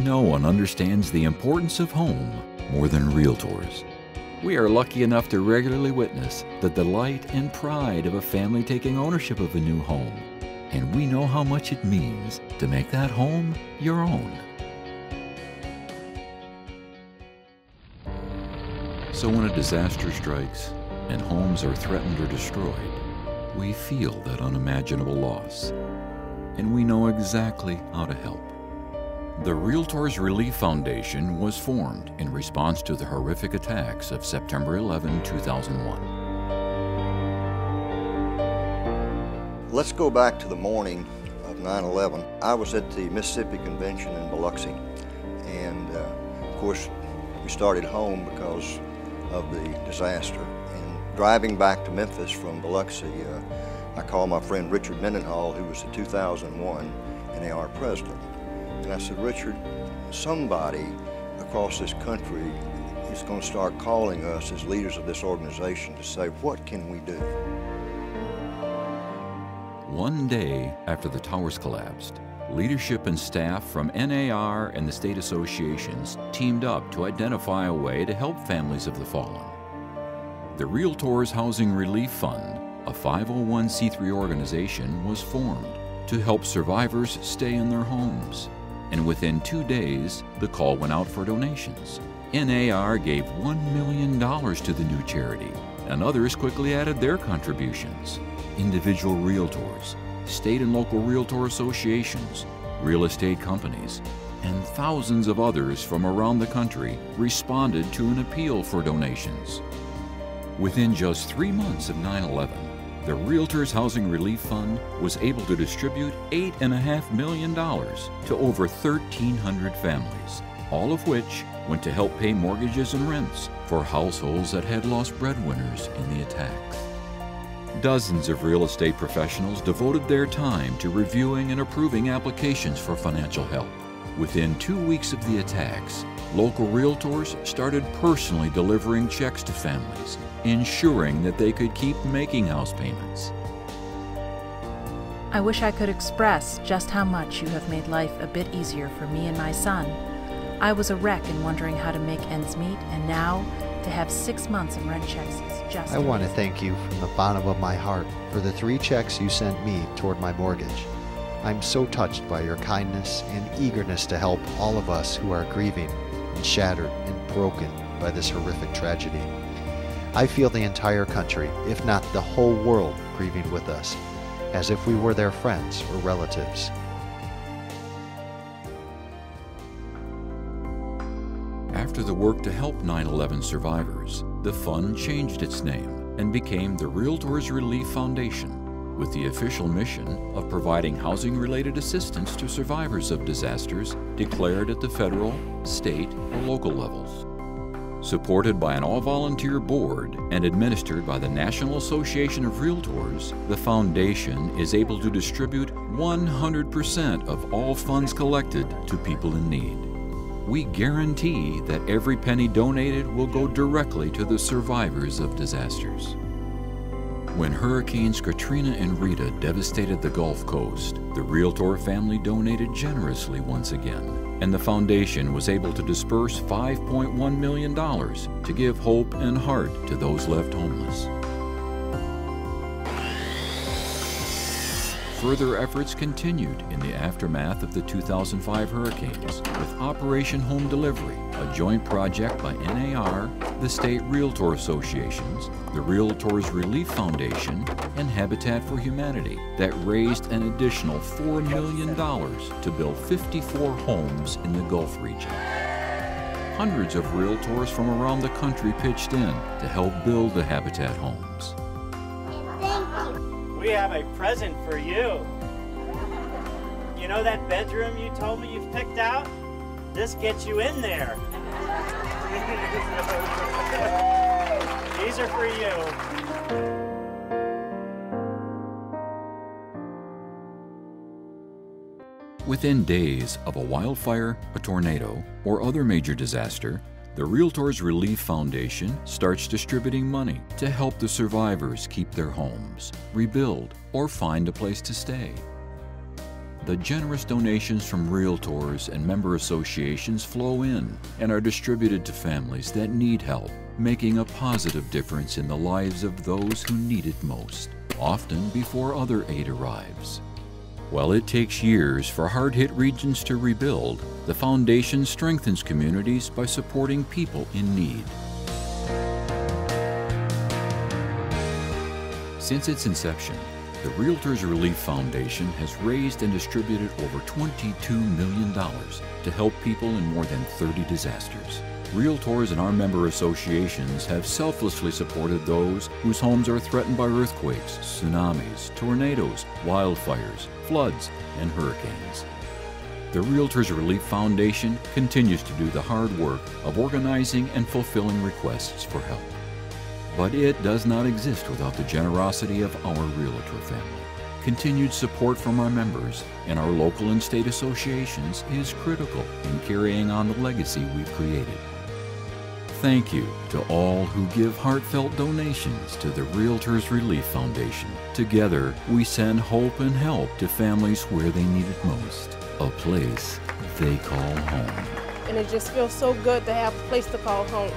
No one understands the importance of home more than Realtors. We are lucky enough to regularly witness the delight and pride of a family taking ownership of a new home, and we know how much it means to make that home your own. So when a disaster strikes and homes are threatened or destroyed, we feel that unimaginable loss, and we know exactly how to help. The REALTORS Relief Foundation was formed in response to the horrific attacks of September 11, 2001. Let's go back to the morning of 9/11. I was at the Mississippi Convention in Biloxi, and of course we started home because of the disaster. And driving back to Memphis from Biloxi, I called my friend Richard Mendenhall, who was the 2001 NAR president. And I said, Richard, somebody across this country is going to start calling us as leaders of this organization to say, what can we do? One day after the towers collapsed, leadership and staff from NAR and the state associations teamed up to identify a way to help families of the fallen. The REALTORS Housing Relief Fund, a 501c3 organization, was formed to help survivors stay in their homes. And within 2 days, the call went out for donations. NAR gave $1 million to the new charity, and others quickly added their contributions. Individual realtors, state and local realtor associations, real estate companies, and thousands of others from around the country responded to an appeal for donations. Within just 3 months of 9/11, the REALTORS Housing Relief Fund was able to distribute $8.5 million to over 1,300 families, all of which went to help pay mortgages and rents for households that had lost breadwinners in the attacks. Dozens of real estate professionals devoted their time to reviewing and approving applications for financial help. Within 2 weeks of the attacks, local realtors started personally delivering checks to families, ensuring that they could keep making house payments. I wish I could express just how much you have made life a bit easier for me and my son. I was a wreck and wondering how to make ends meet, and now to have 6 months in rent checks is just I want to thank you from the bottom of my heart for the 3 checks you sent me toward my mortgage. I'm so touched by your kindness and eagerness to help all of us who are grieving and shattered and broken by this horrific tragedy. I feel the entire country, if not the whole world, grieving with us, as if we were their friends or relatives. After the work to help 9/11 survivors, the fund changed its name and became the REALTORS Relief Foundation, with the official mission of providing housing-related assistance to survivors of disasters declared at the federal, state, or local levels. Supported by an all-volunteer board and administered by the National Association of Realtors, the foundation is able to distribute 100% of all funds collected to people in need. We guarantee that every penny donated will go directly to the survivors of disasters. When Hurricanes Katrina and Rita devastated the Gulf Coast, the Realtor family donated generously once again, and the foundation was able to disperse $5.1 million to give hope and heart to those left homeless. Further efforts continued in the aftermath of the 2005 hurricanes with Operation Home Delivery, a joint project by NAR, the State Realtor Associations, the REALTORS Relief Foundation, and Habitat for Humanity that raised an additional $4 million to build 54 homes in the Gulf region. Hundreds of realtors from around the country pitched in to help build the Habitat homes. We have a present for you. You know that bedroom you told me you've picked out? This gets you in there. These are for you. Within days of a wildfire, a tornado, or other major disaster, the REALTORS Relief Foundation starts distributing money to help the survivors keep their homes, rebuild, or find a place to stay. The generous donations from realtors and member associations flow in and are distributed to families that need help, making a positive difference in the lives of those who need it most, often before other aid arrives. While it takes years for hard-hit regions to rebuild, the foundation strengthens communities by supporting people in need. Since its inception, the REALTORS Relief Foundation has raised and distributed over $22 million to help people in more than 30 disasters. Realtors and our member associations have selflessly supported those whose homes are threatened by earthquakes, tsunamis, tornadoes, wildfires, floods, and hurricanes. The REALTORS Relief Foundation continues to do the hard work of organizing and fulfilling requests for help. But it does not exist without the generosity of our realtor family. Continued support from our members and our local and state associations is critical in carrying on the legacy we've created. Thank you to all who give heartfelt donations to the REALTORS Relief Foundation. Together, we send hope and help to families where they need it most, a place they call home. And it just feels so good to have a place to call home.